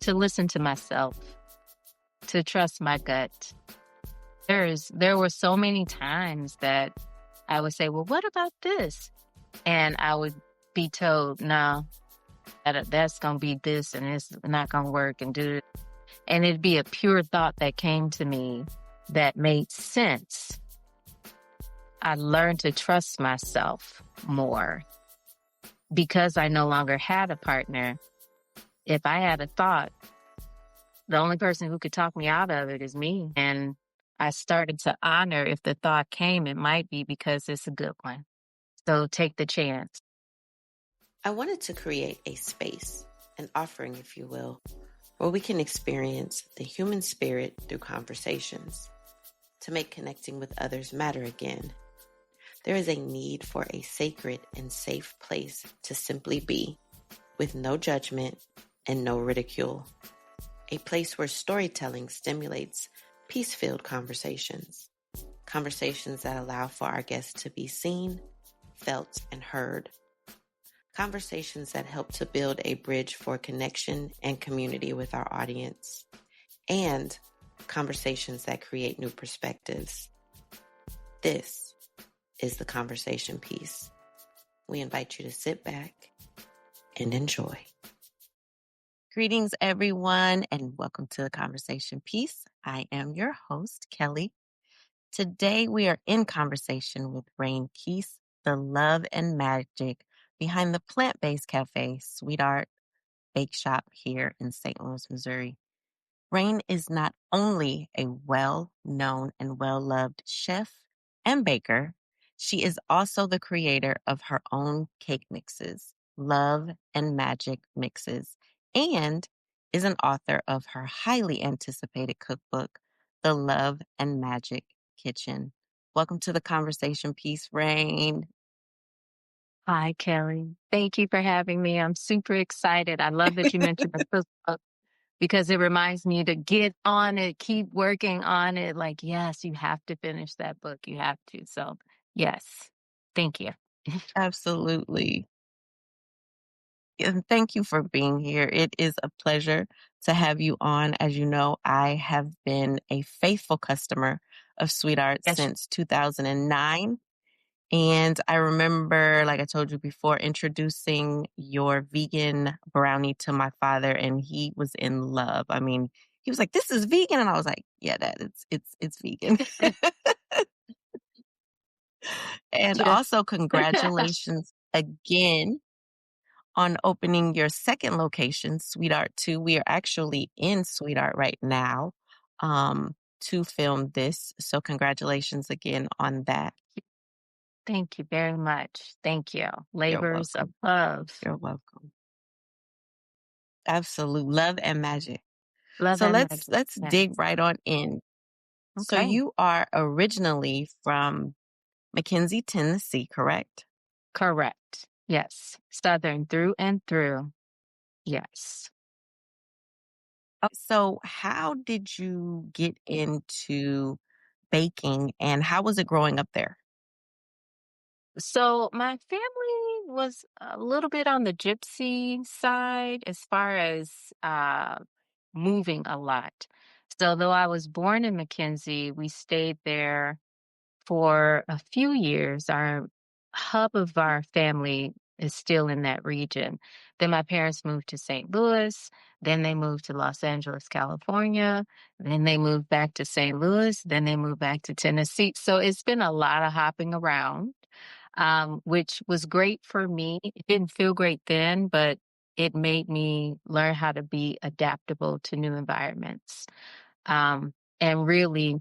to listen to myself, to trust my gut. There were so many times that I would say, well, what about this? And I would be told, no, that's going to be this and it's not going to work and do it. And it'd be a pure thought that came to me that made sense. I learned to trust myself more because I no longer had a partner. If I had a thought, the only person who could talk me out of it is me. And I started to honor if the thought came, it might be because it's a good one. So take the chance. I wanted to create a space, an offering, if you will, where we can experience the human spirit through conversations to make connecting with others matter again. There is a need for a sacred and safe place to simply be, with no judgment and no ridicule. A place where storytelling stimulates peace-filled conversations. Conversations that allow for our guests to be seen, felt, and heard. Conversations that help to build a bridge for connection and community with our audience. And conversations that create new perspectives. This is the conversation piece. We invite you to sit back and enjoy. Greetings, everyone, and welcome to the conversation piece. I am your host, Keli. Today, we are in conversation with Reine Keis, the love and magic behind the plant-based cafe, SweetArt Bake Shop here in St. Louis, Missouri. Reine is not only a well-known and well-loved chef and baker, she is also the creator of her own cake mixes, Love and Magic Mixes, and is an author of her highly anticipated cookbook, The Love and Magic Kitchen. Welcome to the conversation piece, Reine. Hi, Kelly. Thank you for having me. I'm super excited. I love that you mentioned the cookbook because it reminds me to get on it, keep working on it. Like, yes, you have to finish that book. You have to. So, yes, thank you. Absolutely. And thank you for being here. It is a pleasure to have you on. As you know, I have been a faithful customer of SweetArt Yes. since 2009. And I remember, like I told you before, introducing your vegan brownie to my father, and he was in love. I mean, he was like, "This is vegan," and I was like, "Yeah, Dad, it's vegan." And Yeah. also, congratulations again on opening your second location, SweetArt 2. We are actually in SweetArt right now to film this. So congratulations again on that. Thank you very much. Thank you. You're Labors of welcome. love. You're welcome. Absolute love and magic. Love So and let's magic. Yes. dig right on in. So Okay. you are originally from McKenzie, Tennessee, correct? Correct. Yes. Southern through and through. Yes. So how did you get into baking and how was it growing up there? So my family was a little bit on the gypsy side as far as moving a lot. So though I was born in McKenzie, we stayed there for a few years. Our hub of our family is still in that region. Then my parents moved to St. Louis. Then they moved to Los Angeles, California. Then they moved back to St. Louis. Then they moved back to Tennessee. So it's been a lot of hopping around, which was great for me. It didn't feel great then, but it made me learn how to be adaptable to new environments, and really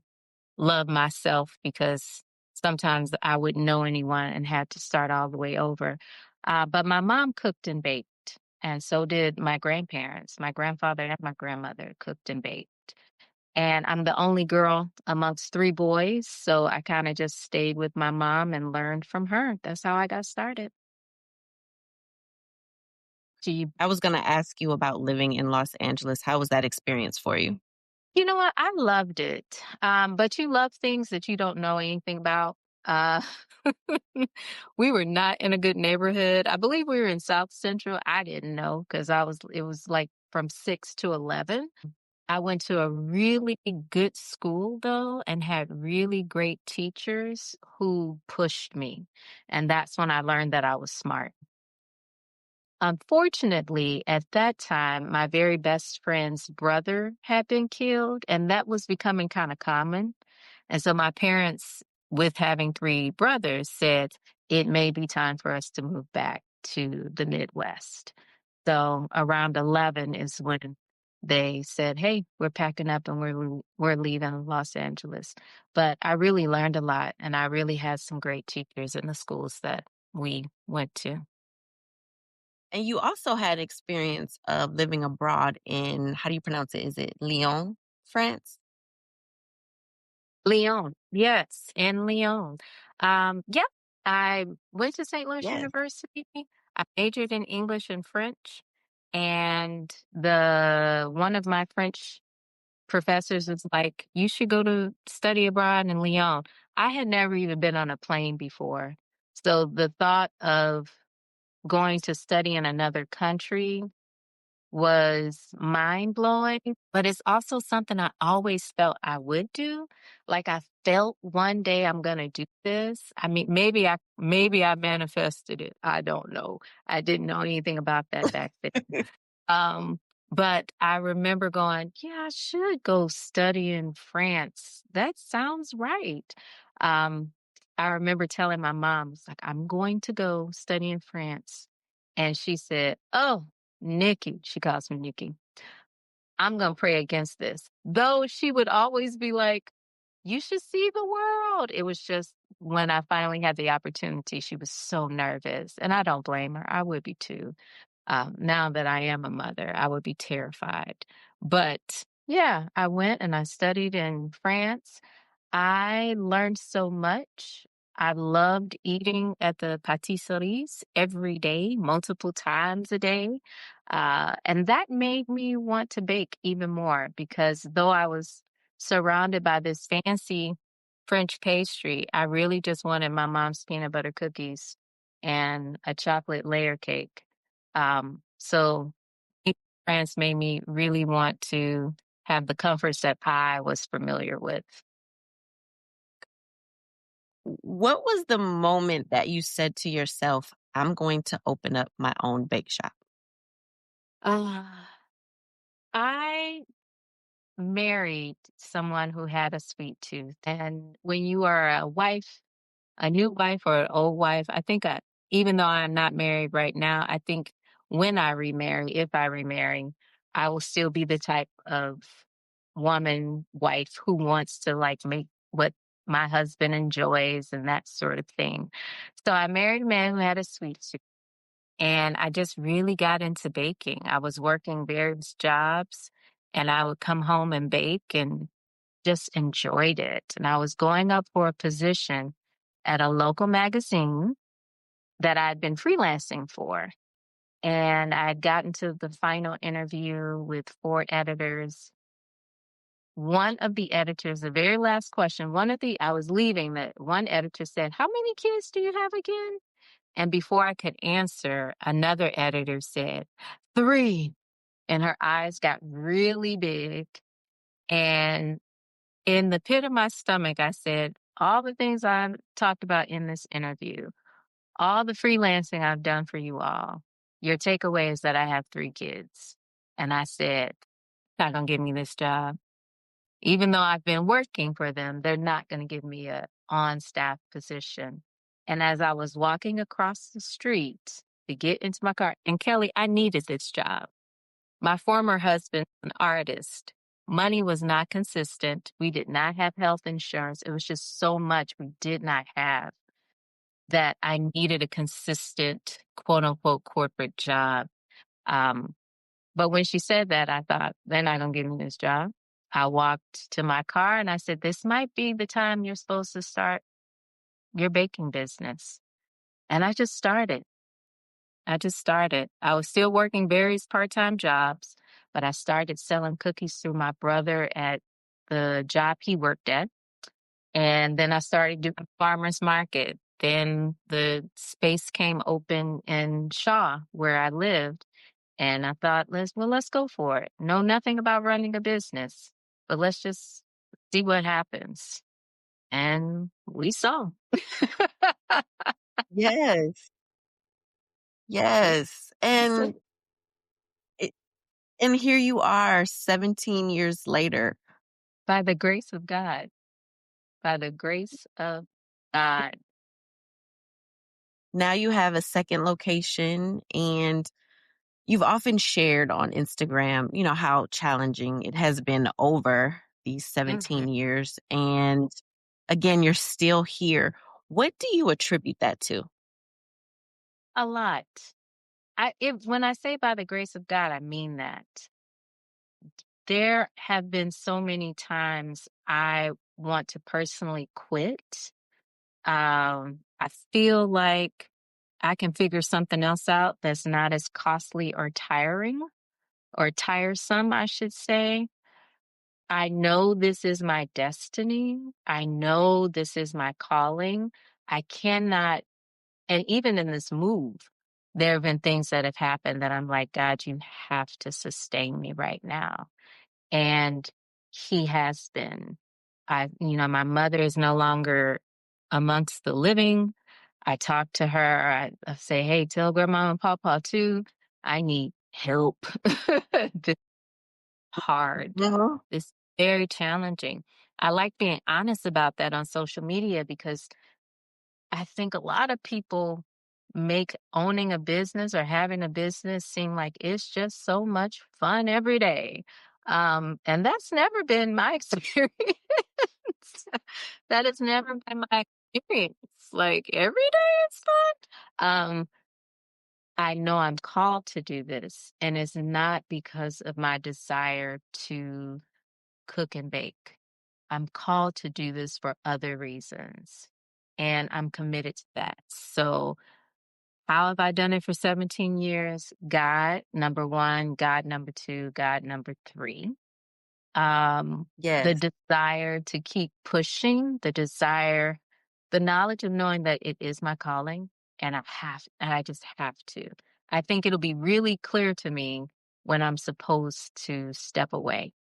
love myself because sometimes I wouldn't know anyone and had to start all the way over. But my mom cooked and baked, and so did my grandparents. My grandfather and my grandmother cooked and baked. And I'm the only girl amongst three boys, so I kind of just stayed with my mom and learned from her. That's how I got started. Do you I was going to ask you about living in Los Angeles. How was that experience for you? You know what? I loved it. But you love things that you don't know anything about. Uh, we were not in a good neighborhood. I believe we were in South Central. I didn't know because it was like from 6 to 11. I went to a really good school though and had really great teachers who pushed me. And that's when I learned that I was smart. Unfortunately, at that time, my very best friend's brother had been killed, and that was becoming kind of common. And so my parents, with having three brothers, said it may be time for us to move back to the Midwest. So around 11 is when they said, "Hey, we're packing up and we're leaving Los Angeles." But I really learned a lot, and I really had some great teachers in the schools that we went to. And you also had experience of living abroad in, how do you pronounce it? Is it Lyon, France? Lyon, yes, in Lyon. Yeah, I went to St. Louis Yes. University. I majored in English and French, and the one of my French professors was like, "You should go to study abroad in Lyon." I had never even been on a plane before, so the thought of going to study in another country was mind blowing, but it's also something I always felt I would do. Like I felt one day I'm gonna do this. I mean, maybe I manifested it. I don't know. I didn't know anything about that back then. Um, but I remember going, yeah, I should go study in France. That sounds right. Um, I remember telling my mom, it's like, I'm going to go study in France. And she said, "Oh, Nikki," she calls me Nikki, "I'm going to pray against this." Though she would always be like, "You should see the world." It was just when I finally had the opportunity, she was so nervous. And I don't blame her. I would be too. Now that I am a mother, I would be terrified. But yeah, I went and I studied in France. I learned so much. I loved eating at the pâtisseries every day, multiple times a day. And that made me want to bake even more because though I was surrounded by this fancy French pastry, I really just wanted my mom's peanut butter cookies and a chocolate layer cake. So eating in France made me really want to have the comforts that I was familiar with. What was the moment that you said to yourself, I'm going to open up my own bake shop? Uh, I married someone who had a sweet tooth. And when you are a wife, a new wife or an old wife, I think even though I'm not married right now, I think when I remarry, if I remarry, I will still be the type of woman, wife who wants to like make what my husband enjoys and that sort of thing. So I married a man who had a sweet tooth. And I just really got into baking. I was working various jobs and I would come home and bake and just enjoyed it. And I was going up for a position at a local magazine that I'd been freelancing for. And I'd gotten to the final interview with four editors. One of the editors, the very last question, I was leaving, that one editor said, "How many kids do you have again?" And before I could answer, another editor said, "Three." And her eyes got really big. And in the pit of my stomach, I said, "All the things I talked about in this interview, all the freelancing I've done for you all, your takeaway is that I have three kids." And I said, "Not going to give me this job. Even though I've been working for them, they're not going to give me a on staff position." And as I was walking across the street to get into my car, and Kelly, I needed this job. My former husband, an artist, money was not consistent. We did not have health insurance. It was just so much we did not have that I needed a consistent, quote unquote, corporate job. Um, but when she said that, I thought, they're not going to give me this job. I walked to my car and I said, "This might be the time you're supposed to start your baking business." And I just started. I just started. I was still working various part-time jobs, but I started selling cookies through my brother at the job he worked at. And then I started doing farmers market. Then the space came open in Shaw, where I lived. And I thought, let's go for it. Know nothing about running a business, but let's just see what happens. And we saw. Yes. Yes. So, It, and here you are 17 years later. by the grace of God, by the grace of God. Now you have a second location, and you've often shared on Instagram, how challenging it has been over these Mhm. 17 years. And again, you're still here. What do you attribute that to? A lot. When I say by the grace of God, I mean that. There have been so many times I want to personally quit. I feel like I can figure something else out that's not as costly or tiring or tiresome, I should say. I know this is my destiny. I know this is my calling. I cannot, and even in this move, there have been things that have happened that I'm like, God, you have to sustain me right now. And he has been. My mother is no longer amongst the living. I talk to her. I say, hey, tell grandma and papa too. I need help. This hard. Mhm. This very challenging. I like being honest about that on social media because I think a lot of people make owning a business or having a business seem like it's just so much fun every day. And that's never been my experience. That has never been my experience. Like every day it's fun. I know I'm called to do this, and it's not because of my desire to cook and bake. I'm called to do this for other reasons, and I'm committed to that. So, how have I done it for 17 years? God, number one, God, number two, God, number three. The Yes. desire to keep pushing, the knowledge of knowing that it is my calling and I just have to. I think it'll be really clear to me when I'm supposed to step away.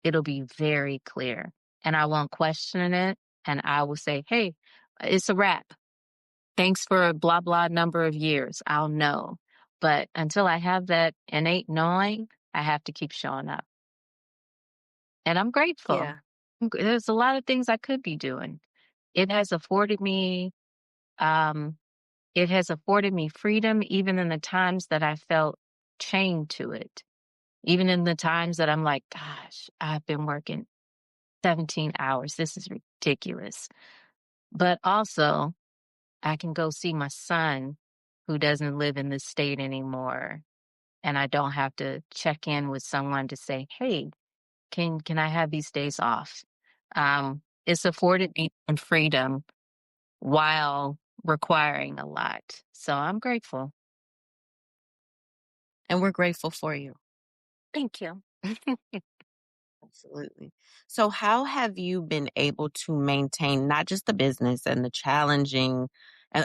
It'll be very clear and I won't question it. And I will say, hey, it's a wrap. Thanks for a blah, blah number of years. I'll know. But until I have that innate knowing, I have to keep showing up. And I'm grateful. Yeah. There's a lot of things I could be doing. It has afforded me, um, it has afforded me freedom even in the times that I felt chained to it. Even in the times that I'm like, gosh, I've been working 17 hours. This is ridiculous. But also, I can go see my son who doesn't live in this state anymore. And I don't have to check in with someone to say, hey, can I have these days off? It's afforded me some freedom while requiring a lot. So I'm grateful. And we're grateful for you. Thank you. Absolutely. So, how have you been able to maintain not just the business and the challenging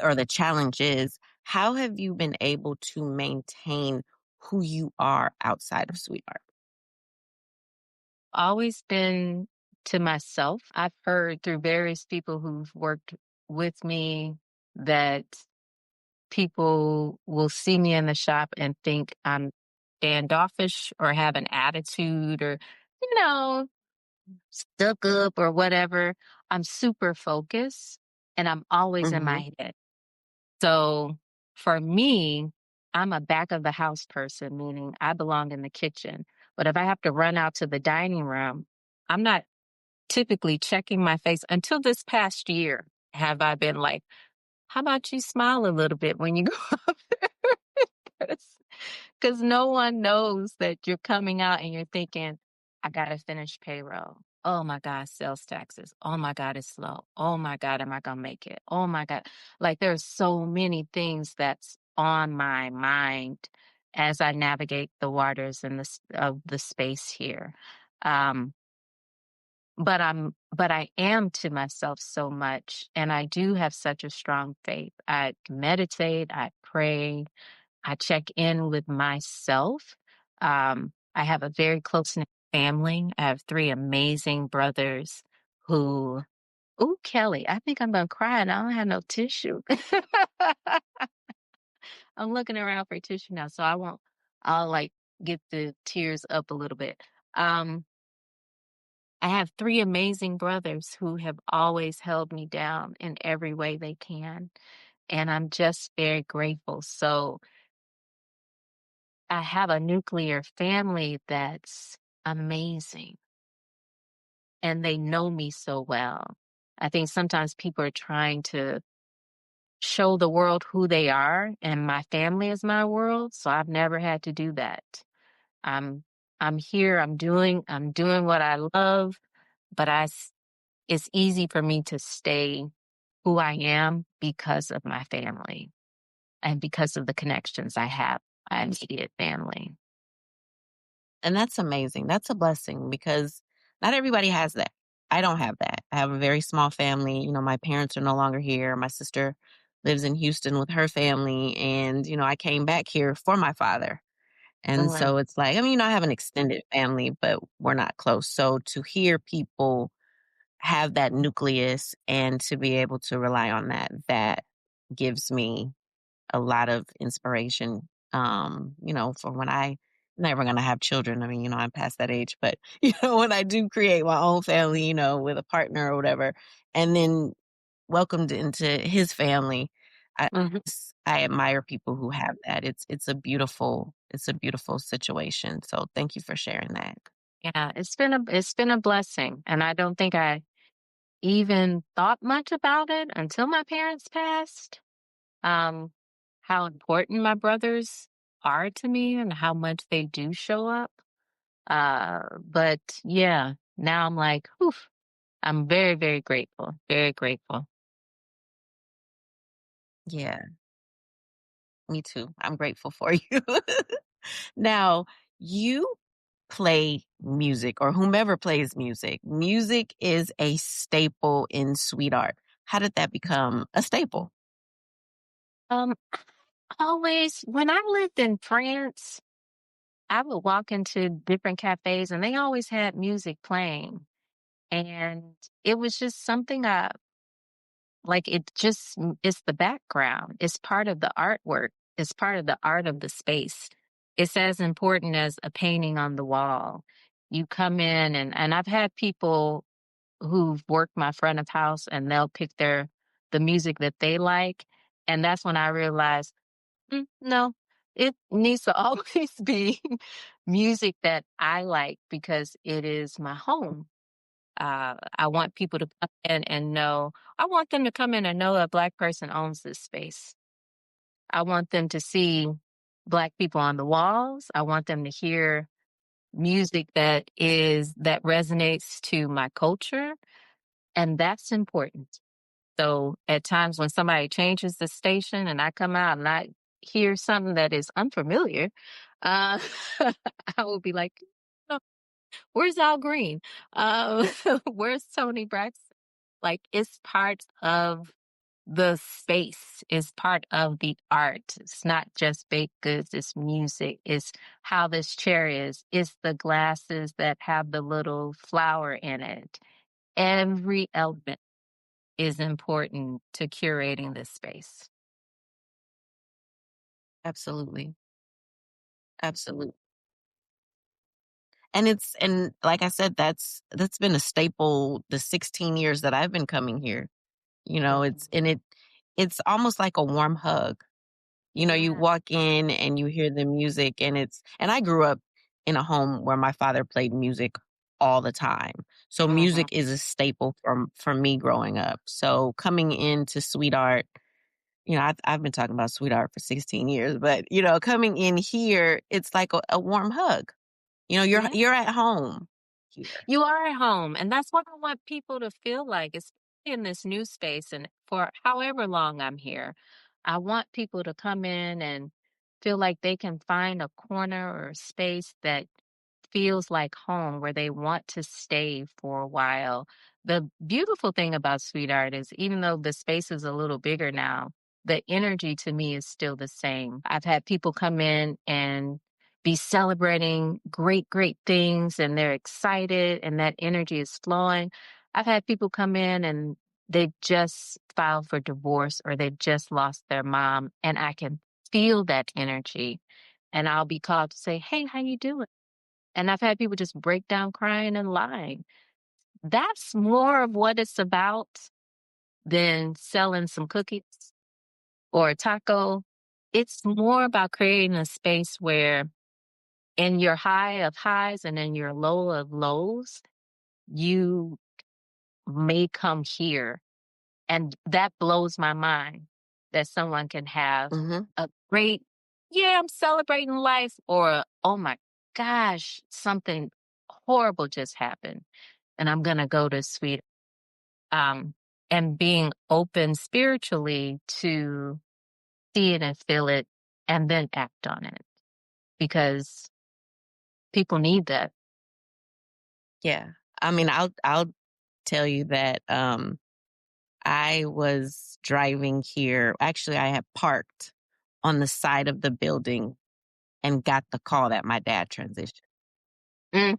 or the challenges? How have you been able to maintain who you are outside of sweetheart? Always been to myself. I've heard through various people who've worked with me that people will see me in the shop and think I'm standoffish or have an attitude or, you know, stuck up or whatever. I'm super focused and I'm always in Hmm. my head. So for me, I'm a back of the house person, meaning I belong in the kitchen. But if I have to run out to the dining room, I'm not typically checking my face until this past year. Have I been like, how about you smile a little bit when you go up there? Because no one knows that you're coming out and you're thinking, I got to finish payroll. Oh my God, sales taxes. Oh my God, it's slow. Oh my God, am I going to make it? Oh my God. Like there's so many things that's on my mind as I navigate the waters in of the space here. Um, but I am to myself so much and I do have such a strong faith. I meditate, I pray, I check in with myself. I have a very close knit family. I have three amazing brothers who, ooh, Kelly, I think I'm gonna cry and I don't have no tissue. I'm looking around for tissue now, so I'll like get the tears up a little bit. Um, I have three amazing brothers who have always held me down in every way they can. And I'm just very grateful. So I have a nuclear family that's amazing and they know me so well. I think sometimes people are trying to show the world who they are, and my family is my world. So I've never had to do that. I'm I'm here, I'm doing what I love, but it's easy for me to stay who I am because of my family and because of the connections I have, my immediate family. And that's amazing. That's a blessing because not everybody has that. I don't have that. I have a very small family. My parents are no longer here. My sister lives in Houston with her family. And, I came back here for my father. And Mm. so it's like, I mean, I have an extended family, but we're not close. So to hear people have that nucleus and to be able to rely on that, that gives me a lot of inspiration, for when I never gonna have children. I mean, I'm past that age, but when I do create my own family, with a partner or whatever, and then welcomed into his family, I Mhm. I admire people who have that. It's a beautiful situation. So thank you for sharing that. Yeah, it's been a blessing, and I don't think I even thought much about it until my parents passed. Um, how important my brothers are to me and how much they do show up. But yeah, now I'm like, whew, I'm very, very grateful, very grateful. Yeah, me too. I'm grateful for you. Now, you play music or whomever plays music. Music is a staple in sweet art. How did that become a staple? Um, always when I lived in France, I would walk into different cafes and they always had music playing. And it was just something like it's the background. It's part of the artwork. It's part of the art of the space. It's as important as a painting on the wall. You come in and I've had people who've worked my front of house and they'll pick the music that they like. And that's when I realized, no, it needs to always be music that I like because it is my home. I want people to come in and know, I want them to come in and know a Black person owns this space. I want them to see Black people on the walls. I want them to hear music that resonates to my culture. And that's important. So at times when somebody changes the station and I come out and I hear something that is unfamiliar, uh, I will be like, "Oh, where's Al Green? Uh, where's Tony Braxton?" Like it's part of the space, it's part of the art. It's not just baked goods, it's music, it's how this chair is, it's the glasses that have the little flower in it. Every element is important to curating this space. Absolutely. Absolutely. And like I said, that's been a staple the 16 years that I've been coming here. Mhm. It's almost like a warm hug. You Yeah. walk in and you hear the music and I grew up in a home where my father played music all the time. So Mhm. music is a staple for me growing up. So coming into sweet art, I've been talking about sweet art for 16 years, but coming in here, it's like a warm hug. Yeah. You're at home here. You are at home, and that's what I want people to feel like, especially in this new space and for however long I'm here. I want people to come in and feel like they can find a corner or a space that feels like home where they want to stay for a while. The beautiful thing about Sweet Art is even though the space is a little bigger now, the energy to me is still the same. I've had people come in and be celebrating great, great things and they're excited and that energy is flowing. I've had people come in and they just filed for divorce or they just lost their mom and I can feel that energy and I'll be called to say, "Hey, how you doing?" And I've had people just break down crying and lying. That's more of what it's about than selling some cookies or a taco. It's more about creating a space where in your high of highs and in your low of lows, you may come here. And that blows my mind that someone can have Mhm. a great, yeah, I'm celebrating life, or oh my gosh, something horrible just happened. And I'm going to go to sweet, um, and being open spiritually to see it and feel it and then act on it because people need that. Yeah. I mean, I'll tell you that I was driving here. Actually, I had parked on the side of the building and got the call that my dad transitioned. Mm.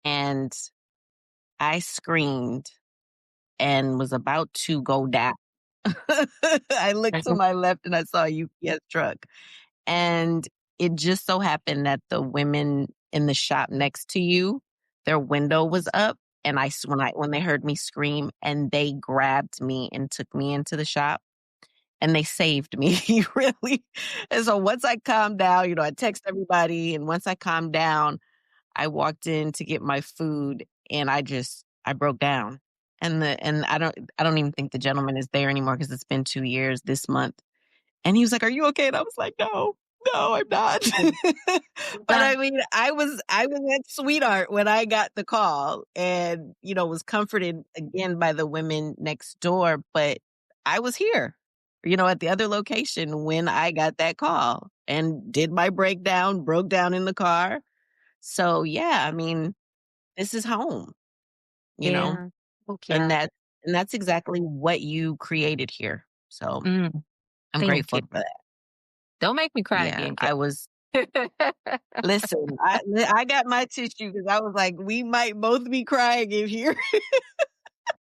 And I screamed and was about to go down. I looked to Mhm. my left and I saw a UPS truck. And it just so happened that the women in the shop next to you, their window was up. And when they heard me scream and they grabbed me and took me into the shop and they saved me really. And so once I calmed down, I text everybody. And once I calmed down, I walked in to get my food and I broke down. And I don't even think the gentleman is there anymore because it's been 2 years this month. And he was like, "Are you okay?" And I was like, "No, no, I'm not." But Uh, I mean, I was at SweetArt when I got the call and, was comforted again by the women next door. But I was here, at the other location when I got that call and did my breakdown, broke down in the car. So yeah, I mean, this is home, you know, yeah. Oh, and yeah. that's exactly what you created here. So Mm, I'm thank grateful you. for that. Don't make me cry Yeah, again, Kate. I was listen, I got my tissue because I was like, we might both be crying in here,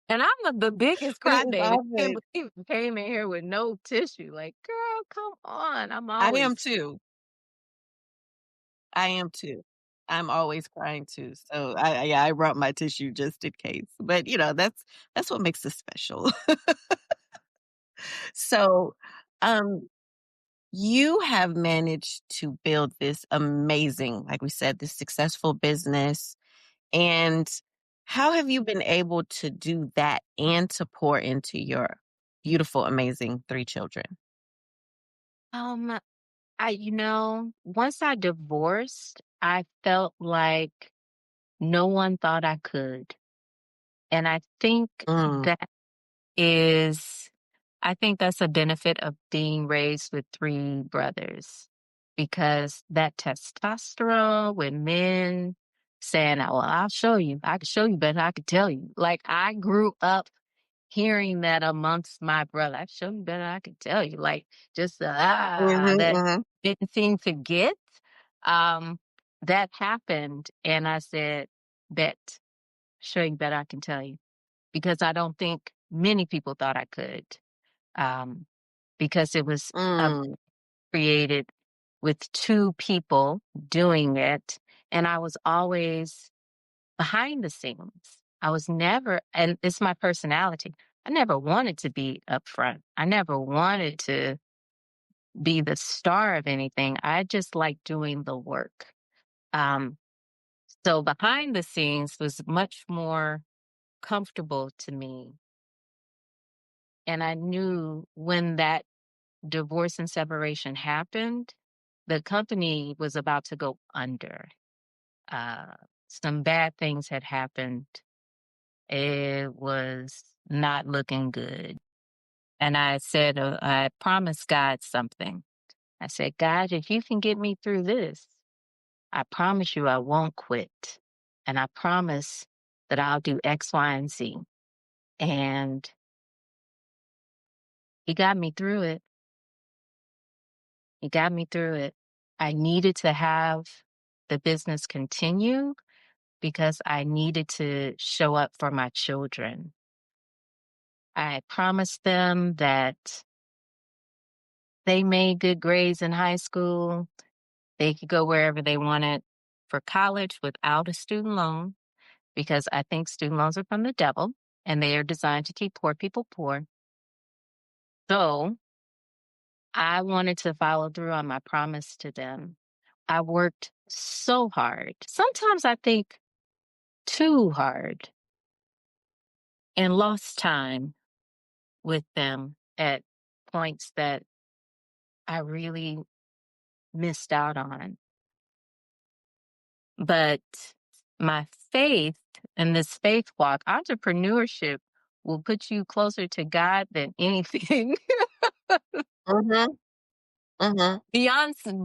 And I'm the biggest but it was crybaby. all Can't good. believe you came in here with no tissue. Like, girl, come on. I'm I am always too. I am too. I'm always crying too. So I brought my tissue just in case. But that's what makes us special. So, um, you have managed to build this amazing, like we said, this successful business. And how have you been able to do that and to pour into your beautiful, amazing 3 children? um once I divorced, I felt like no one thought I could. And Mm, that is I think that's a benefit of being raised with 3 brothers because that testosterone with men saying, "Oh, well, I'll show you. I can show you better. I can tell you." Like I grew up hearing that amongst my brother. "I show you better. I can tell you." Like just mhm, that mhm, didn't seem to get. Um, that happened, and I said, "Bet, show you better. I can tell you." Because I don't think many people thought I could, um, because it was mm, created with 2 people doing it, and I was always behind the scenes. I was never and it's my personality. I never wanted to be up front. I never wanted to be the star of anything. I just like doing the work. Um, so behind the scenes was much more comfortable to me, and I knew when that divorce and separation happened, the company was about to go under. Uh, some bad things had happened. It was not looking good. And I said, I promised God something. I said, "God, if you can get me through this, I promise you I won't quit. And I promise that I'll do X, Y, and Z." And He got me through it. He got me through it. I needed to have the business continue because I needed to show up for my children. I promised them that they made good grades in high school. They could go wherever they wanted for college without a student loan because I think student loans are from the devil and they are designed to keep poor people poor. So I wanted to follow through on my promise to them. I worked so hard. Sometimes I think too hard and lost time with them at points that I really missed out on. But my faith and this faith walk, entrepreneurship will put you closer to God than anything. Mhm. Mhm.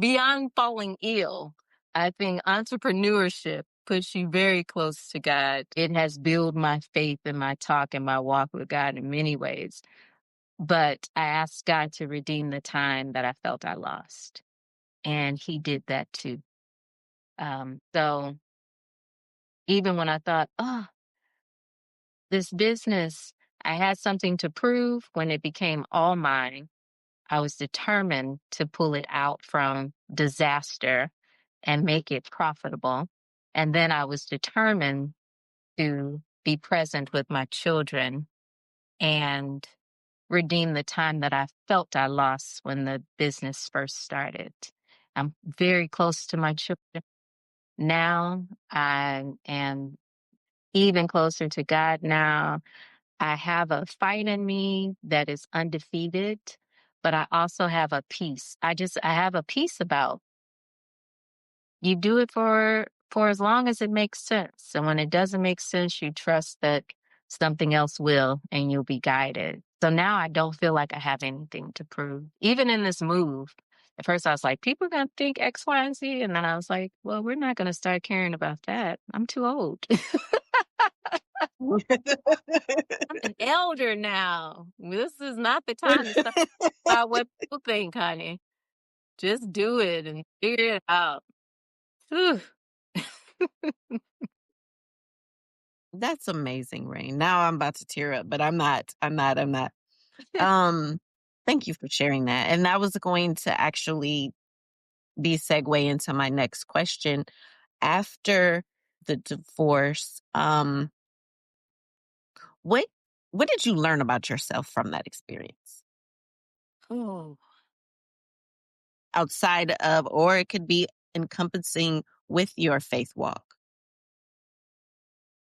Beyond falling ill. I think entrepreneurship puts you very close to God. It has built my faith and my talk and my walk with God in many ways. But I asked God to redeem the time that I felt I lost. And he did that too. So even when I thought, oh, this business, I had something to prove when it became all mine. I was determined to pull it out from disaster and make it profitable. And then I was determined to be present with my children and redeem the time that I felt I lost when the business first started. I'm very close to my children now. I am even closer to God now. I have a fight in me that is undefeated, but I also have a peace. I have a peace about you do it for as long as it makes sense. And when it doesn't make sense, you trust that something else will and you'll be guided. So now I don't feel like I have anything to prove. Even in this move, at first I was like, people are gonna think X, Y, and Z. And then I was like, well, we're not gonna start caring about that. I'm too old. I'm an elder now. This is not the time to start about what people think, honey. Just do it and figure it out. Whew. That's amazing, Rain. Now I'm about to tear up, but I'm not. I'm not. Um, Thank you for sharing that. And that was going to actually be segue into my next question. After the divorce, what what did you learn about yourself from that experience? Oh, Outside of, or it could be encompassing with your faith walk.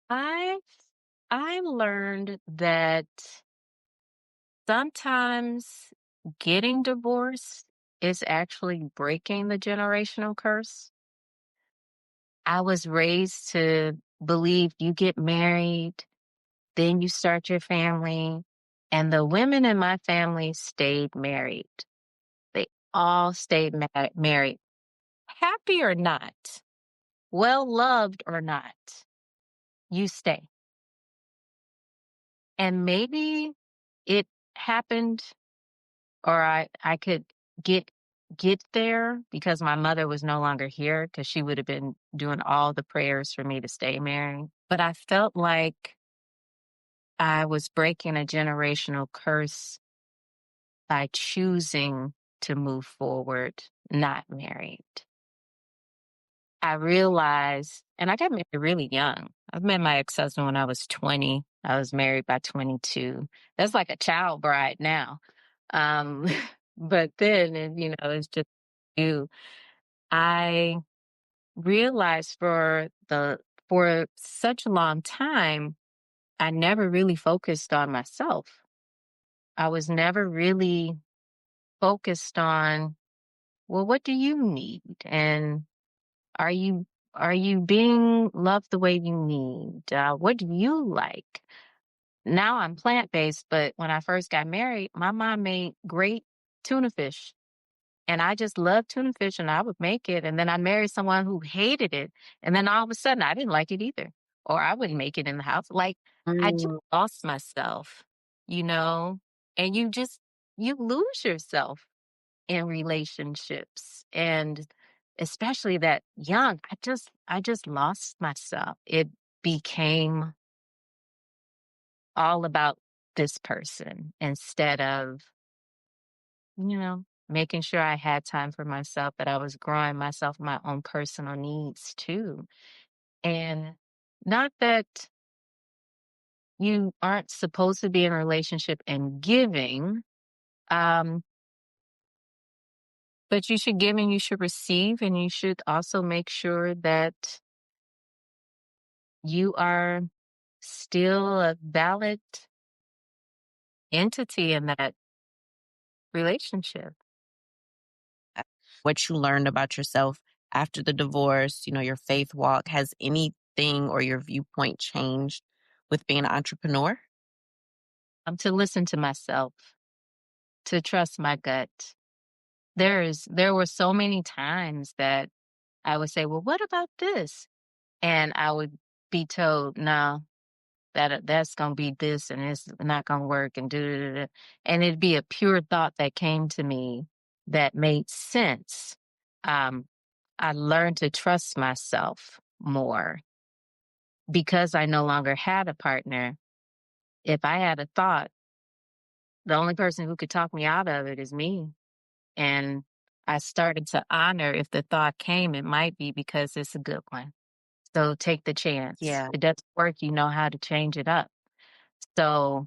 I I learned that sometimes getting divorced is actually breaking the generational curse. I was raised to believe you get married, then you start your family, and the women in my family stayed married. They all stayed married, happy or not, well loved or not, you stay. And maybe it happened or I could get get there because my mother was no longer here because she would have been doing all the prayers for me to stay married. But I felt like I was breaking a generational curse by choosing to move forward, not married. I realized, and I got married really young. I met my ex-husband when I was 20. I was married by 22. That's like a child bride now. Um, but then, it's just you. I realized for such a long time, I never really focused on myself. I was never really focused on, well, what do you need? And are you are you being loved the way you need? What do you like? Now I'm plant-based, but when I first got married, my mom made great tuna fish. And I just loved tuna fish and I would make it. And then I married someone who hated it. And then all of a sudden I didn't like it either. Or I wouldn't make it in the house. Like I just Mm, lost myself, you know? And you lose yourself in relationships, and especially that young, I just lost myself. It became all about this person instead of, making sure I had time for myself, that I was growing myself, my own personal needs too. And not that you aren't supposed to be in a relationship and giving, um, but you should give and you should receive, and you should also make sure that you are still a valid entity in that relationship. What you learned about yourself after the divorce, your faith walk, has anything or your viewpoint changed with being an entrepreneur? To listen to myself, to trust my gut. There were so many times that I would say, "Well, what about this?" And I would be told, "No, that's gonna be this, and it's not gonna work," and do, and it'd be a pure thought that came to me that made sense. Um, I learned to trust myself more because I no longer had a partner. If I had a thought, the only person who could talk me out of it is me. And I started to honor, if the thought came, it might be because it's a good one. So take the chance. Yeah. If it doesn't work, you know how to change it up. So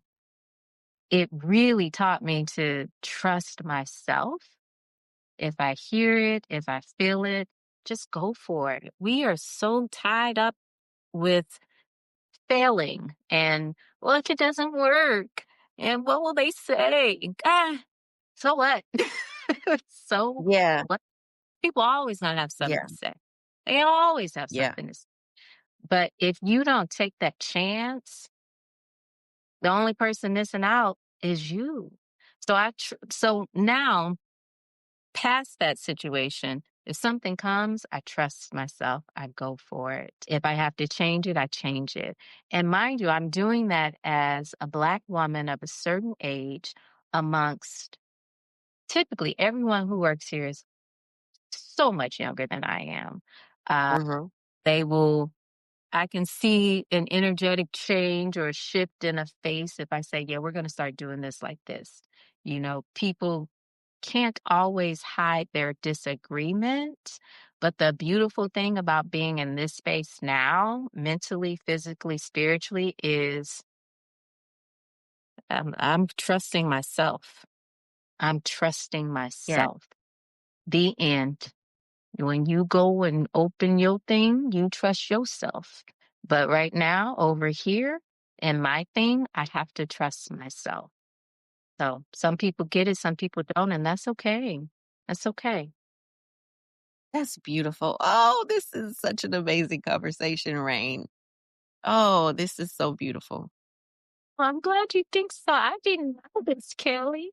it really taught me to trust myself. If I hear it, if I feel it, just go for it. We are so tied up with failing and, well, if it doesn't work, and what will they say? So what? So Yeah. what? People always gonna have something Yeah. to say. They always have Yeah. something to say. But if you don't take that chance, the only person missing out is you. So now, past that situation, if something comes, I trust myself. I go for it. If I have to change it, I change it. And mind you, I'm doing that as a Black woman of a certain age amongst typically everyone who works here is so much younger than I am. Uh, Mhm. they will I can see an energetic change or a shift in a face if I say, yeah, we're going to start doing this like this. People can't always hide their disagreement. But the beautiful thing about being in this space now, mentally, physically, spiritually, is I'm trusting myself. I'm trusting Yeah. myself. The end. When you go and open your thing, you trust yourself. But right now, over here, in my thing, I have to trust myself. So some people get it, some people don't, and that's okay. That's okay. That's beautiful. Oh, this is such an amazing conversation, Rain. Oh, this is so beautiful. Well, I'm glad you think so. I didn't know this, Kelly.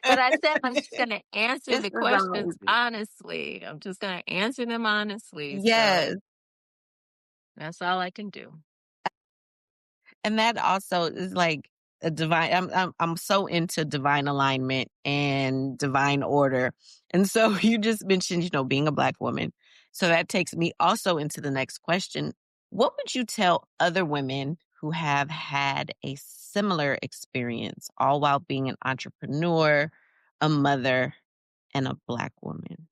But I said I'm just going to answer This the is questions amazing. honestly. I'm just going to answer them honestly. So Yes. that's all I can do. And that also is like a divine I'm so into divine alignment and divine order. And so you just mentioned, being a Black woman. So that takes me also into the next question. What would you tell other women who have had a similar experience, all while being an entrepreneur, a mother, and a Black woman?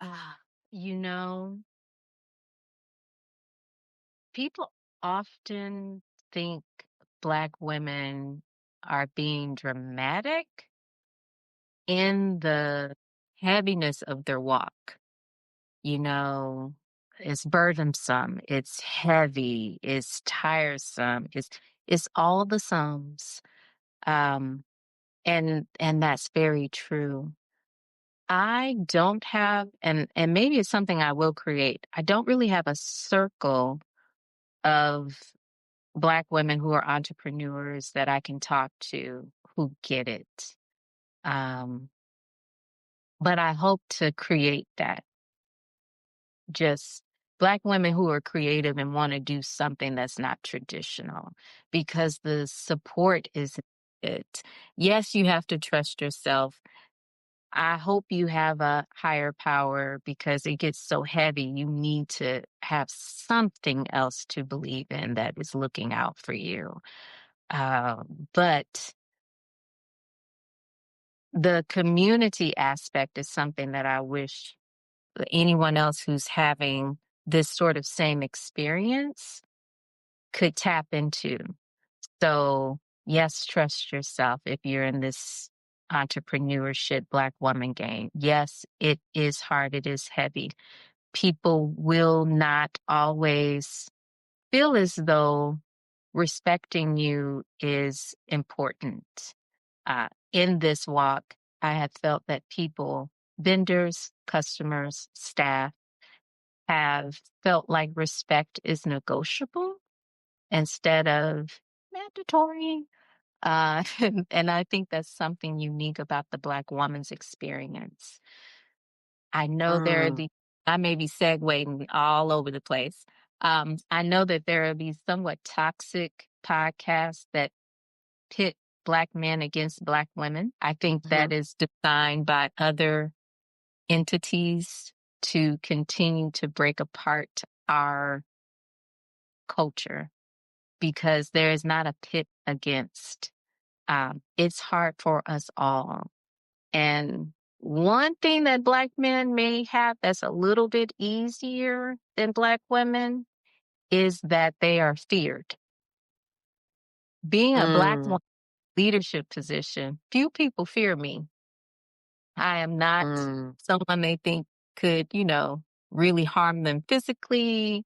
Ah, you know, people often think Black women are being dramatic in the heaviness of their walk. You know, it's burdensome, it's heavy, it's tiresome, it's all the sums. Um, and that's very true. I don't have, and maybe it's something I will create. I don't really have a circle of Black women who are entrepreneurs that I can talk to who get it. Um, but I hope to create that. Just Black women who are creative and want to do something that's not traditional because the support is. it. Yes, you have to trust yourself. I hope you have a higher power because it gets so heavy. You need to have something else to believe in that is looking out for you. But the community aspect is something that I wish anyone else who's having this sort of same experience could tap into. So, yes, trust yourself if you're in this entrepreneurship Black woman game. Yes, it is hard, it is heavy. People will not always feel as though respecting you is important. In this walk, I have felt that people, vendors, customers, staff, have felt like respect is negotiable instead of mandatory. And I think that's something unique about the Black woman's experience. I know there are Mm, the I may be segueing all over the place. I know that there are these somewhat toxic podcasts that pit Black men against Black women. I think mhm, that is designed by other entities to continue to break apart our culture because there is not a pit against. It's hard for us all. And one thing that Black men may have that's a little bit easier than Black women is that they are feared. Being a Black mm, woman in a leadership position, few people fear me. I am not mm, someone they think could, really harm them physically.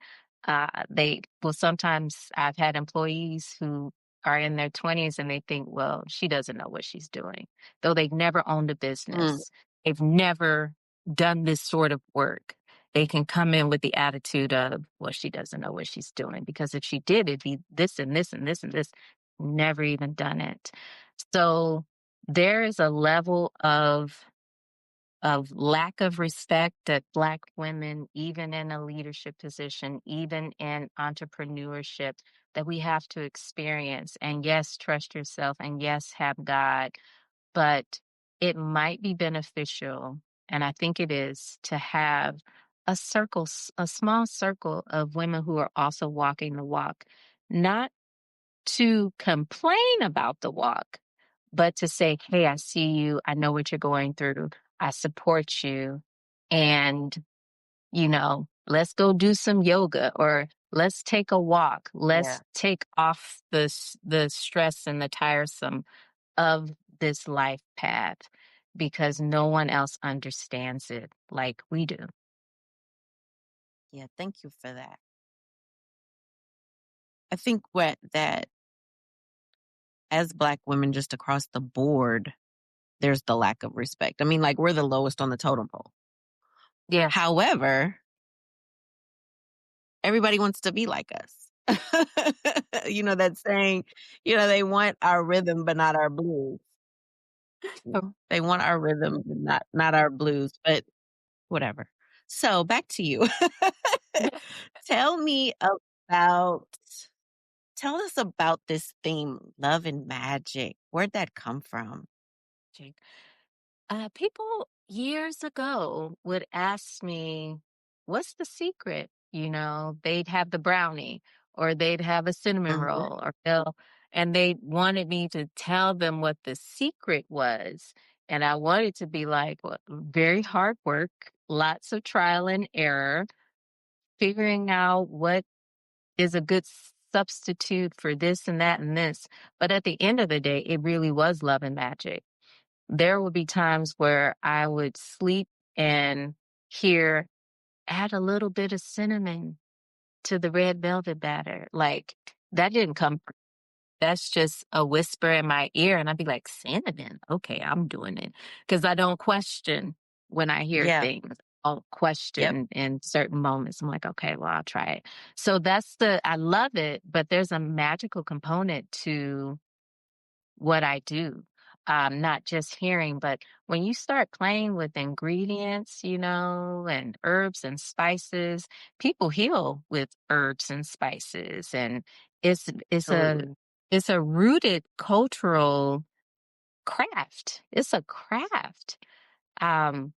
Sometimes I've had employees who are in their 20s and they think, well, she doesn't know what she's doing, though they've never owned a mm, business. They've never done this sort of work. They can come in with the attitude of, well, she doesn't know what she's doing because if she did, it'd be this and this and this and this. Never even done it. So there is a level of lack of respect that Black women, even in a leadership position, even in entrepreneurship, that we have to experience. And yes, trust yourself, and yes, have God. But it might be beneficial, and I think it is, to have a small circle of women who are also walking the walk, not to complain about the walk, but to say, hey, I see you. I know what you're going through. I support you. And, let's go do some yoga or let's take a walk. yeah, Let's take off the stress and the tiresome of this life path because no one else understands it like we do. Yeah, thank you for that. I think what that as Black women just across the board, there's the lack of respect. I mean, like we're the lowest on the totem pole. Yeah. However, everybody wants to be like us. That saying, they want our rhythm but not our blues. They want our rhythm but not our blues, but whatever. So, back to you. Tell me about tell us about this theme, love and magic. Where'd that come from? People years ago would ask me, what's the secret? They'd have the brownie or they'd have a cinnamon Mhm. roll and they wanted me to tell them what the secret was. And I wanted to be like, well, very hard work, lots of trial and error, figuring out what is a good substitute for this and that and this. But at the end of the day, it really was love and magic. There would be times where I would sleep and hear, add a little bit of cinnamon to the red velvet batter. Like that didn't come, that's just a whisper in my ear. And I'd be like, cinnamon? Okay, I'm doing it. Because I don't question when I hear Yeah. things. I'll Yep. question in certain moments. I'm like, okay, well, I'll try it. So I love it, but there's a magical component to what I do. Not just hearing, but when you start playing with ingredients, and herbs and spices, people heal with herbs and spices. And it's a Absolutely. It's a rooted cultural craft. It's a craft. Um,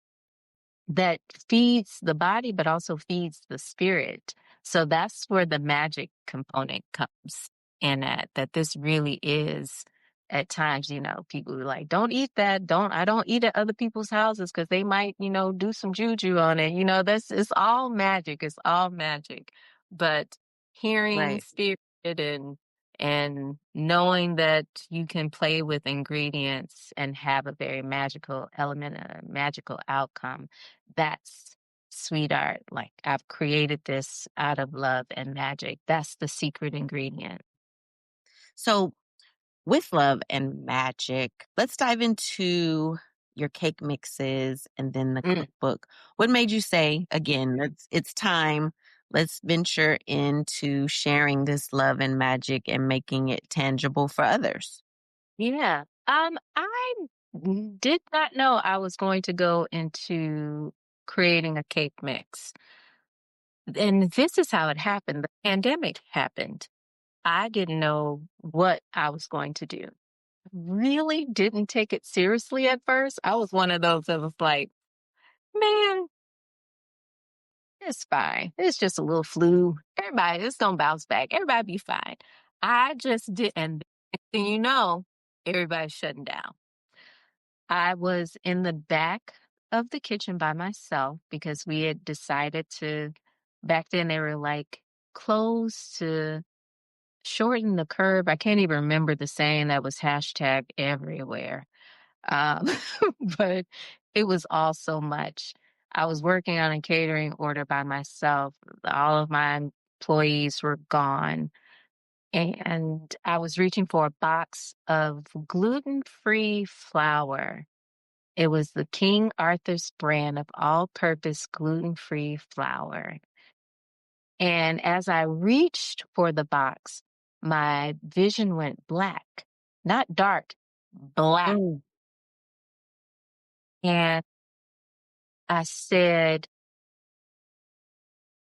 that feeds the body, but also feeds the spirit. So that's where the magic component comes in at, that this really is at times, people are like, don't eat that. I don't eat at other people's houses because they might, do some juju on it. It's all magic. It's all magic. But hearing Right. spirit and knowing that you can play with ingredients and have a very magical element, a magical outcome, that's sweet art. Like, I've created this out of love and magic. That's the secret ingredient. So, with love and magic, let's dive into your cake mixes and then the Mm. cookbook. What made you say, again, it's time, let's venture into sharing this love and magic and making it tangible for others? Yeah. I did not know I was going to go into creating a cake mix. And this is how it happened. The pandemic happened. I didn't know what I was going to do. Really didn't take it seriously at first. I was one of those that was like, man, it's fine. It's just a little flu. Everybody, it's gonna bounce back. Everybody be fine. I just did, and next thing you know, everybody's shutting down. I was in the back of the kitchen by myself because we had decided to, back then they were like, close to shorten the curve. I can't even remember the saying that was hashtag everywhere. Um, but it was all so much. I was working on a catering order by myself. All of my employees were gone. And I was reaching for a box of gluten-free flour. It was the King Arthur's brand of all-purpose gluten-free flour. And as I reached for the box, my vision went black, not dark, black. Mm. And I said,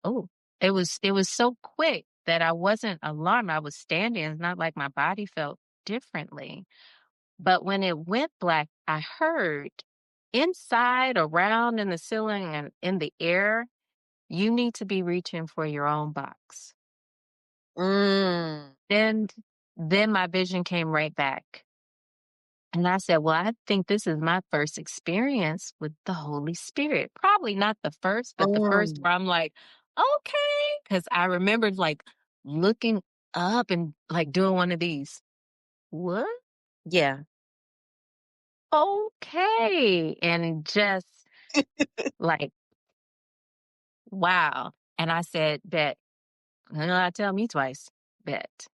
oh, it was so quick that I wasn't alarmed. I was standing. It's not like my body felt differently. But when it went black, I heard inside, around in the ceiling and in the air, you need to be reaching for your own box. Mm. Then then my vision came right back. And I said, well, I think this is my first experience with the Holy Spirit. Probably not the first, but the first Mm. where I'm like, okay. Because I remembered like looking up and like doing one of these. What? Yeah. Okay. And just like, wow. And I said, bet. You know, not tell me twice. Bet.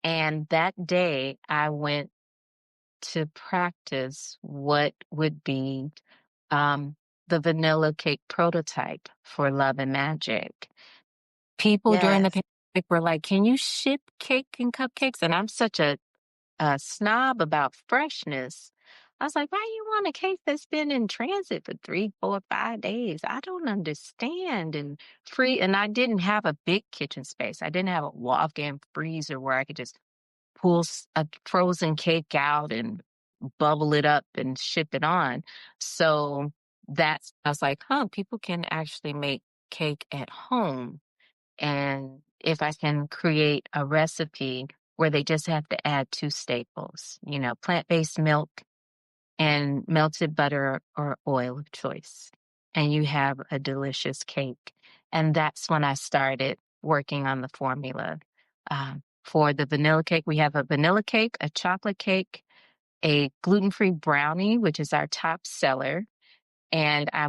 And that day I went to practice what would be um, the vanilla cake prototype for Love and Magic. People during the Yes. pandemic were like, can you ship cake and cupcakes? And I'm such a snob about freshness. I was like, why you want a cake that's been in transit for 3, 4, 5 days? I don't understand. And I didn't have a big kitchen space. I didn't have a walk-in freezer where I could just pull a frozen cake out and bubble it up and ship it on. So I was like, huh, people can actually make cake at home. And if I can create a recipe where they just have to add two staples, plant-based milk and melted butter or oil of choice, and you have a delicious cake. And that's when I started working on the formula. For the vanilla cake, we have a vanilla cake, a chocolate cake, a gluten-free brownie, which is our top seller. And I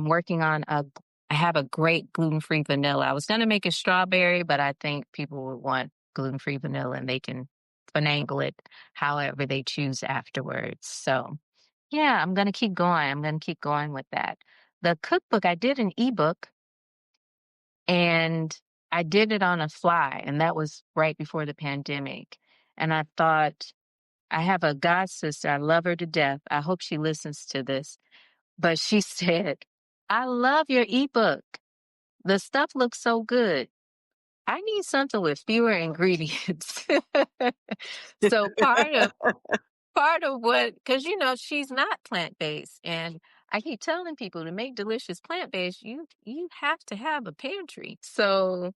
have a great gluten-free vanilla. I was going to make a strawberry, but I think people would want gluten-free vanilla and they can finagle it however they choose afterwards. So yeah, I'm going to keep going. I'm going to keep going with that. The cookbook, I did an ebook and I did it on a fly, and that was right before the pandemic. And I thought, I have a god sister. I love her to death. I hope she listens to this. But she said, I love your ebook. The stuff looks so good. I need something with fewer ingredients. So part of what, because she's not plant-based, and I keep telling people to make delicious plant-based, you have to have a pantry. So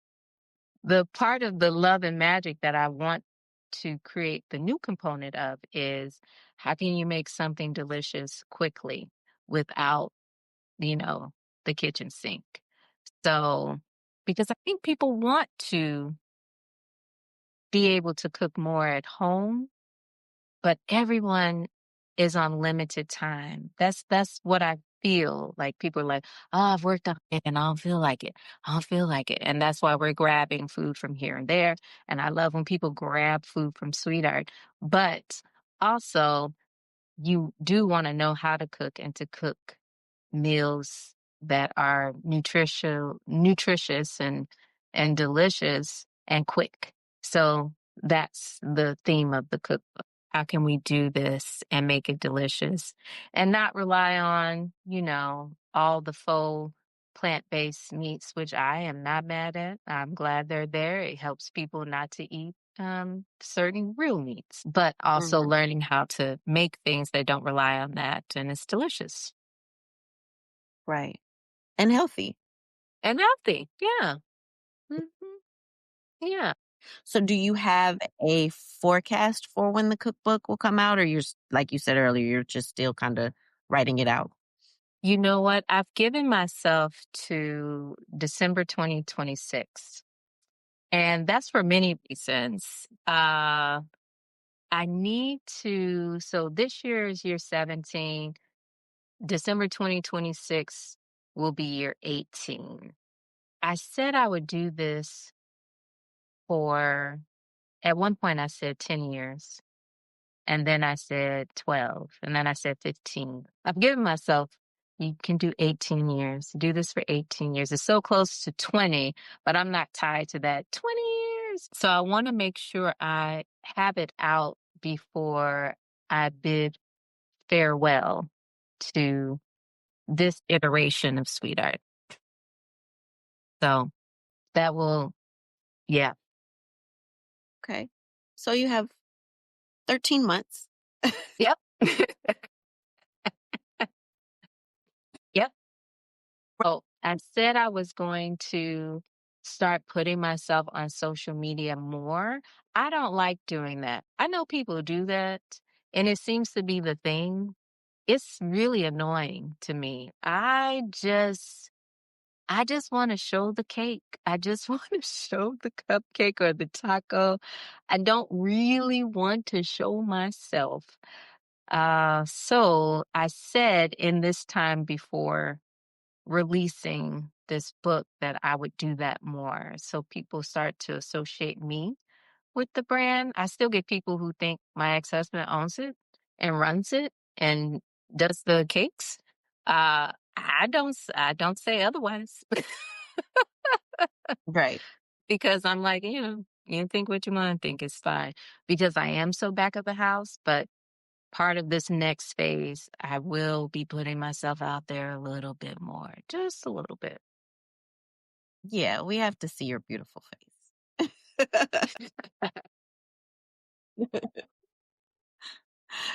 the part of the love and magic that I want to create the new component of is how can you make something delicious quickly without, you know, the kitchen sink. So because I think people want to be able to cook more at home, but everyone is on limited time. That's what I feel like. People are like, "Oh, I've worked on it and I don't feel like it. I don't feel like it." And that's why we're grabbing food from here and there. And I love when people grab food from SweetArt. But also, you do want to know how to cook and to cook meals that are nutritious and delicious and quick. So that's the theme of the cookbook. How can we do this and make it delicious and not rely on, all the faux plant-based meats, which I am not mad at. I'm glad they're there. It helps people not to eat certain real meats, but also Mhm. learning how to make things that don't rely on that and it's delicious. Right. And healthy. And healthy, yeah. Mhm, yeah. So do you have a forecast for when the cookbook will come out, or like you said earlier, you're just still kind of writing it out? You know what? I've given myself to December 2026, and that's for many reasons. I need to so this year is year 17, December 2026 will be year 18. I said I would do this for at one point I said 10 years. And then I said 12. And then I said 15. I've given myself, you can do 18 years. Do this for 18 years. It's so close to 20, but I'm not tied to that 20 years. So I want to make sure I have it out before I bid farewell to this iteration of SweetArt. So that will, yeah. Okay. So you have 13 months. Yep. Yep. Oh, I said I was going to start putting myself on social media more. I don't like doing that. I know people do that, and it seems to be the thing. It's really annoying to me. I just want to show the cake. I just want to show the cupcake or the taco. I don't really want to show myself. So I said in this time before releasing this book that I would do that more. So people start to associate me with the brand. I still get people who think my ex-husband owns it and runs it and does the cakes. I don't say otherwise Right. because I'm like, you think what you want to think is fine because I am so back of the house, but part of this next phase, I will be putting myself out there a little bit more, just a little bit. Yeah, we have to see your beautiful face.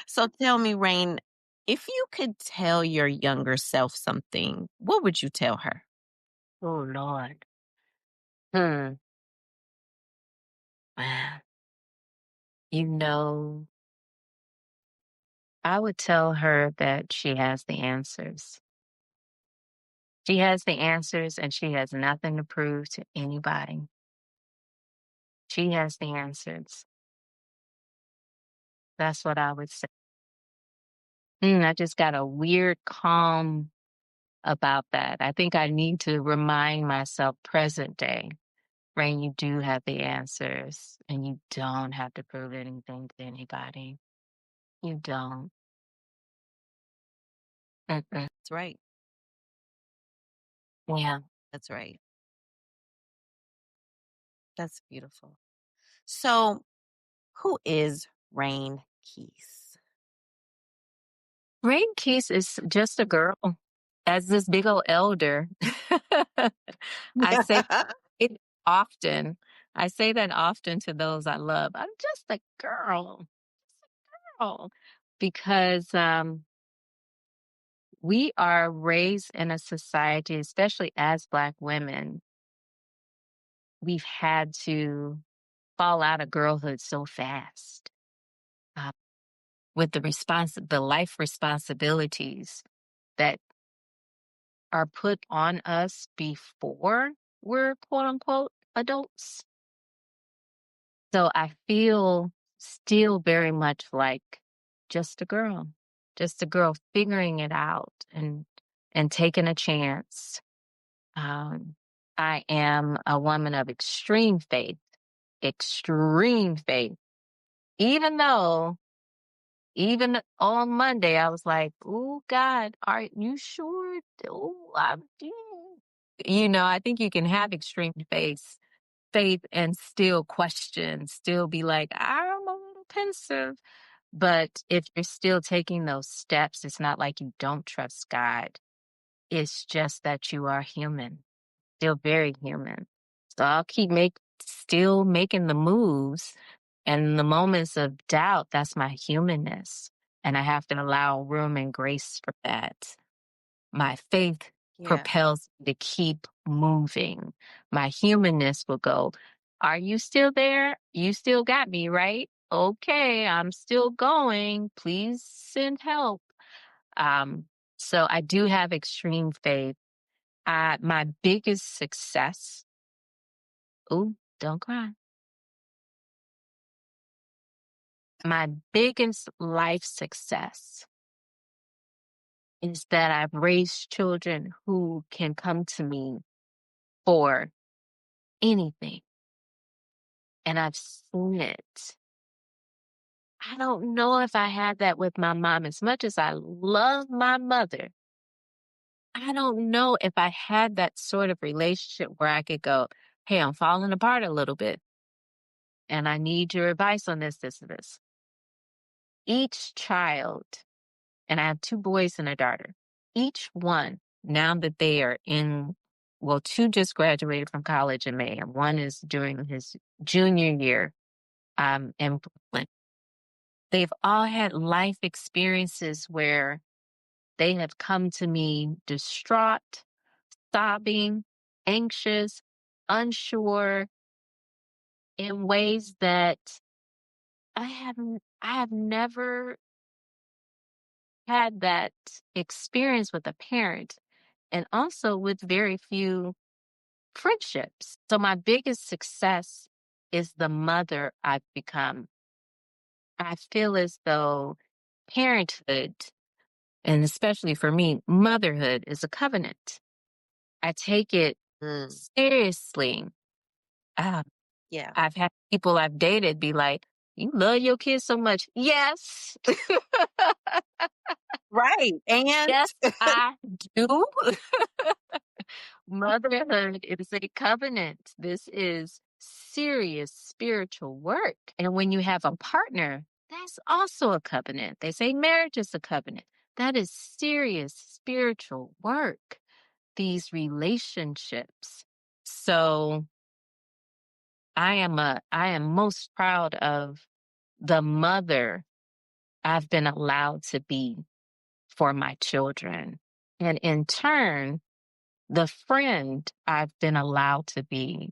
So tell me, Rain, if you could tell your younger self something, what would you tell her? Oh Lord. Hmm. Man. You know, I would tell her that she has the answers. She has the answers and she has nothing to prove to anybody. She has the answers. That's what I would say. I just got a weird calm about that. I think I need to remind myself present day, Rain, you do have the answers and you don't have to prove anything to anybody. You don't. Mm-mm. That's right. Yeah. That's right. That's beautiful. So, who is Rain Keis? Reine Keis is just a girl as this big old elder. I say it. often. I say that often to those I love. I'm just a girl. Girl. Because we are raised in a society, especially as Black women, we've had to fall out of girlhood so fast uh, with the life responsibilities that are put on us before we're quote unquote adults. So I feel still very much like just just a girl figuring it out and taking a chance. Um, I am a woman of extreme faith. Even though, even on Monday, I was like, "Oh God, are you sure? Oh, I think you can have extreme faith and still question, still be like, I'm a little pensive. But if you're still taking those steps, it's not like you don't trust God. It's just that you are human, still very human. So I'll still making the moves. And in the moments of doubt, that's my humanness. And I have to allow room and grace for that. My faith Yeah. propels me to keep moving. My humanness will go, are you still there? You still got me, right? Okay, I'm still going. Please send help. Um, so I do have extreme faith. My biggest success, ooh, don't cry. My biggest life success is that I've raised children who can come to me for anything. And I've seen it. I don't know if I had that with my mom. As much as I love my mother, I don't know if I had that sort of relationship where I could go, hey, I'm falling apart a little bit and I need your advice on this, and this. Each child, and I have 2 boys and a daughter, each one, now that they are well, 2 just graduated from college in May, and 1 is doing his junior year in Brooklyn. They've all had life experiences where they have come to me distraught, sobbing, anxious, unsure in ways that I have never had that experience with a parent, and also with very few friendships. So my biggest success is the mother I've become. I feel as though parenthood, and especially for me, motherhood is a covenant. I take it Mm, seriously. Uh, yeah. I've had people I've dated be like, you love your kids so much. Yes. Right. And Yes, I do. Motherhood is a covenant. This is serious spiritual work. And when you have a partner, that's also a covenant. They say marriage is a covenant. That is serious spiritual work, these relationships. So I am most proud of the mother I've been allowed to be for my children. And in turn, the friend I've been allowed to be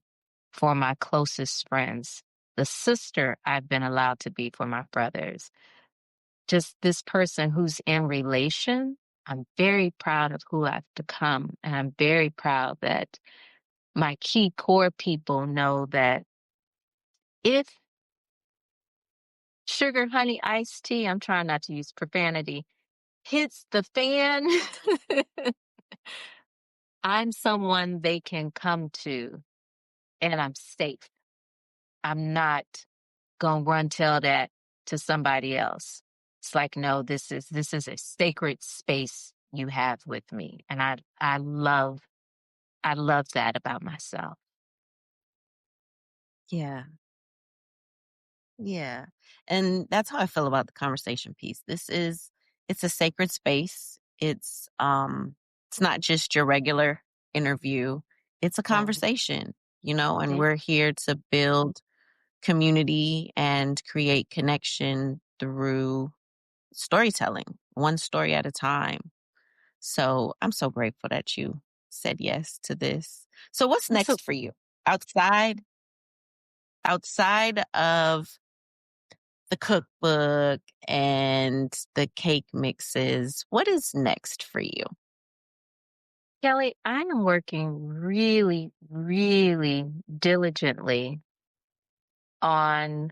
for my closest friends, the sister I've been allowed to be for my brothers, just this person who's in relation. I'm very proud of who I've become. And I'm very proud that my key core people know that if sugar, honey, iced tea, I'm trying not to use profanity, hits the fan, I'm someone they can come to and I'm safe. I'm not gonna run tell that to somebody else. It's like, no, this is a sacred space you have with me. And I love that about myself. yeah, yeah. And that's how I feel about the conversation piece. It's a sacred space. It's not just your regular interview. It's a Yeah. conversation. and Okay. we're here to build community and create connection through storytelling, one story at a time. So I'm so grateful that you said yes to this. So what's And so, next for you? Outside outside of the cookbook and the cake mixes, what is next for you? Kelly, I am working really, really diligently on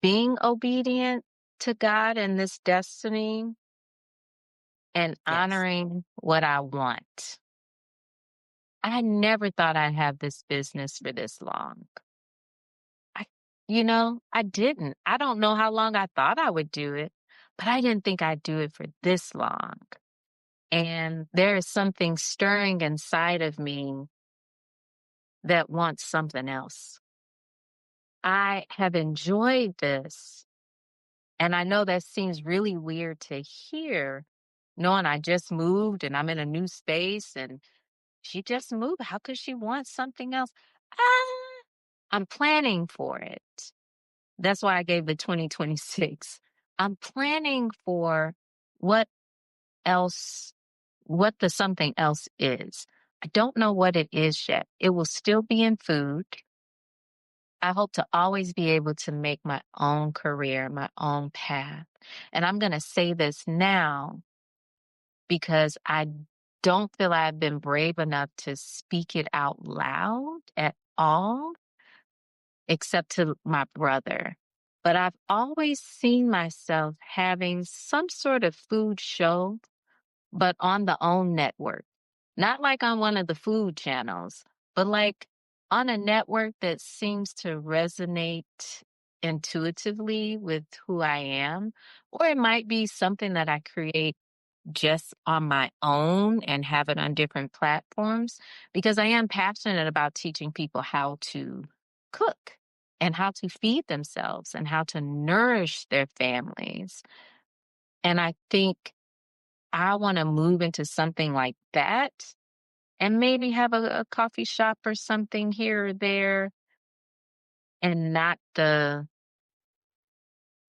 being obedient to God and this destiny and Yes. honoring what I want. I never thought I'd have this business for this long. I, I didn't. I don't know how long I thought I would do it, but I didn't think I'd do it for this long. And there is something stirring inside of me that wants something else. I have enjoyed this. And I know that seems really weird to hear, knowing I just moved and I'm in a new space and she just moved. How could she want something else? Ah, I'm planning for it. That's why I gave the 2026. I'm planning for what else, what the something else is. I don't know what it is yet. It will still be in food. I hope to always be able to make my own career, my own path. And I'm going to say this now because I don't feel I've been brave enough to speak it out loud at all, except to my brother. But I've always seen myself having some sort of food show, but on the own network. Not like on one of the food channels, but like on a network that seems to resonate intuitively with who I am. Or it might be something that I create just on my own and have it on different platforms because I am passionate about teaching people how to cook and how to feed themselves and how to nourish their families. And I think I want to move into something like that and maybe have a coffee shop or something here or there and not the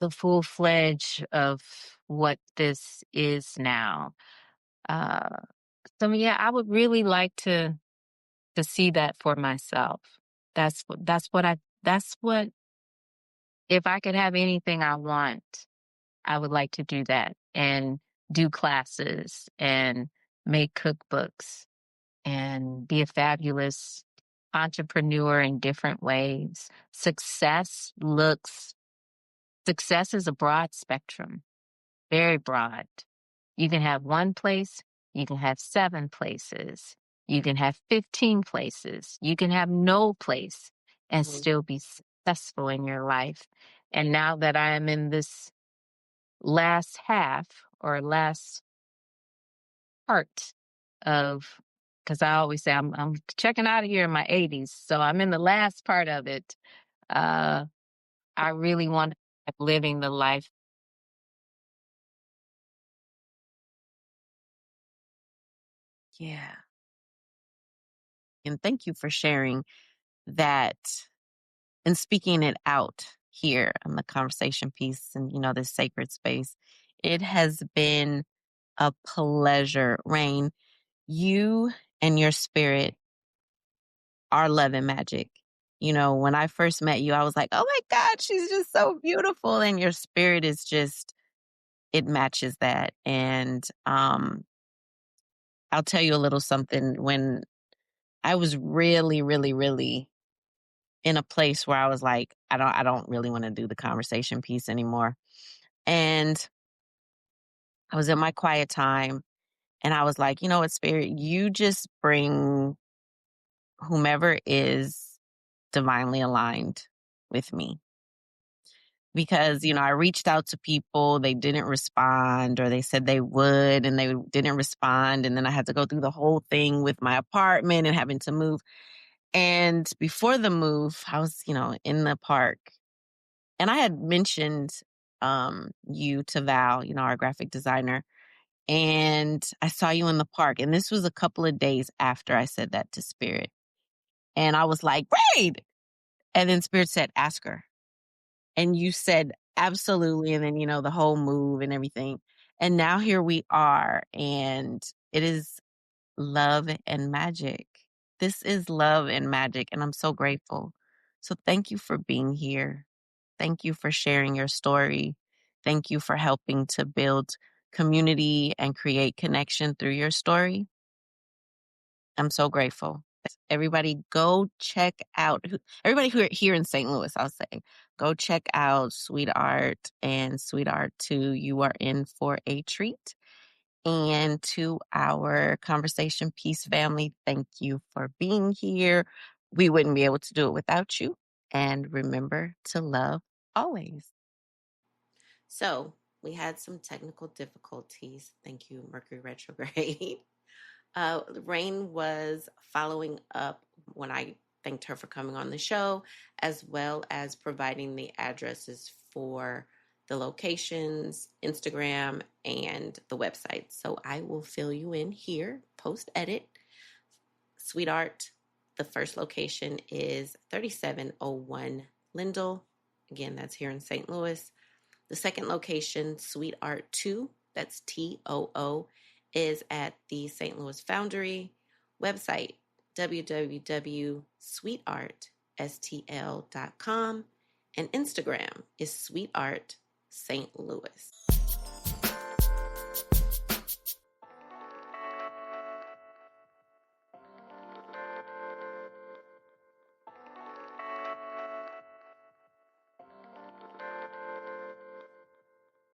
full fledged of what this is now. Uh, so yeah, I would really like to see that for myself. That's what if I could have anything I want, I would like to do that and do classes and make cookbooks and be a fabulous entrepreneur in different ways. Success is a broad spectrum, very broad. You can have one place, you can have 7 places, you can have 15 places, you can have no place and Mhm. still be successful in your life. And now that I am in this last half or last part of, because I always say I'm checking out of here in my 80s, so I'm in the last part of it. Uh, I really want to keep living the life. Yeah. And thank you for sharing that and speaking it out here on the conversation piece and, this sacred space. It has been a pleasure. Rain, you and your spirit are love and magic. When I first met you, I was like, oh my God, she's just so beautiful. And your spirit is just, it matches that. And I'll tell you a little something. When I was really, really, really in a place where I was like, I don't really want to do the conversation piece anymore. And I was in my quiet time and I was like, you know what, spirit, you just bring whomever is divinely aligned with me. Because, I reached out to people, they didn't respond, or they said they would and they didn't respond. And then I had to go through the whole thing with my apartment and having to move. And before the move, I was, in the park and I had mentioned you to Val, our graphic designer. And I saw you in the park. And this was a couple of days after I said that to Spirit. And I was like, great. And then Spirit said, ask her. And you said, absolutely. And then, the whole move and everything. And now here we are. And it is love and magic. This is love and magic. And I'm so grateful. So thank you for being here. Thank you for sharing your story. Thank you for helping to build community and create connection through your story. I'm so grateful. Everybody go check out, everybody who are here in St. Louis, I'll say, go check out SweetArt and SweetArt 2. You are in for a treat. And to our Conversation Piece family, thank you for being here. We wouldn't be able to do it without you. And remember to love always. So we had some technical difficulties. Thank you, Mercury retrograde. Reine was following up when I thanked her for coming on the show, as well as providing the addresses for the locations, Instagram, and the website. So I will fill you in here post edit. SweetArt, the first location is 3701 Lindell. Again, that's here in St. Louis. The second location, SweetArt 2, that's TOO, is at the St. Louis Foundry. Website, www.sweetartstl.com. And Instagram is SweetArt St. Louis.